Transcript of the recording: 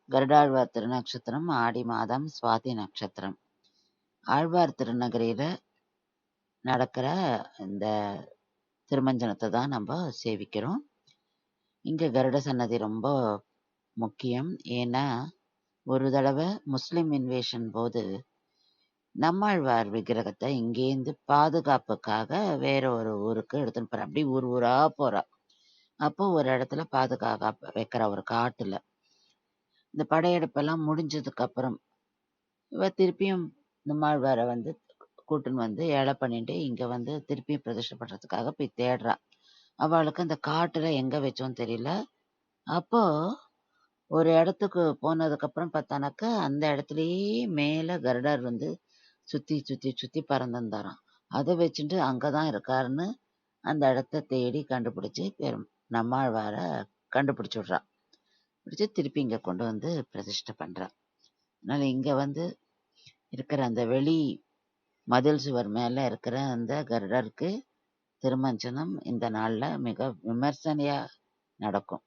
கருடாழ்வார் திருநக்ஷத்திரம் ஆடி மாதம் சுவாதி நட்சத்திரம். ஆழ்வார் திருநகரியில நடக்கிற இந்த திருமஞ்சனத்தை தான் நம்ம சேவிக்கிறோம். இங்க கருட சன்னதி ரொம்ப முக்கியம். ஏன்னா ஒரு தடவை முஸ்லிம் இன்வேஷன் போது நம்மாழ்வார் விக்கிரகத்தை இங்கேருந்து பாதுகாப்புக்காக வேற ஒரு ஊருக்கு எடுத்துன்னு போறா. அப்படி ஊர் ஊரா போறா. அப்போ ஒரு இடத்துல பாதுகாக்க வைக்கிற ஒரு காட்டுல இந்த படையெடுப்பெல்லாம் முடிஞ்சதுக்கு அப்புறம் இவ திருப்பியும் நம்மாழ்வாரை கூட்டுன்னு ஏழை பண்ணிட்டு இங்க திருப்பியும் பிரதிஷ்டை பண்றதுக்காக போய் தேடுறா. அவளுக்கு அந்த காட்டுல எங்க வச்சோன்னு தெரியல. அப்போ ஒரு இடத்துக்கு போனதுக்கு அப்புறம் பார்த்தானாக்க அந்த இடத்துலயே மேல கருடர் சுத்தி சுத்தி சுத்தி பறந்துருந்தாராம். அதை வச்சுட்டு அங்கதான் இருக்காருன்னு அந்த இடத்த தேடி கண்டுபிடிச்சு நம்மாழ்வார கண்டுபிடிச்சு விடுறா. பிடிச்சு திருப்பி இங்க கொண்டு பிரதிஷ்டை பண்றா. அதனால இங்க இருக்கிற அந்த வெளி மதில் சுவர் மேல இருக்கிற அந்த கருடருக்கு திருமஞ்சனம் இந்த நாள்ல மிக விமர்சனையா நடக்கும்.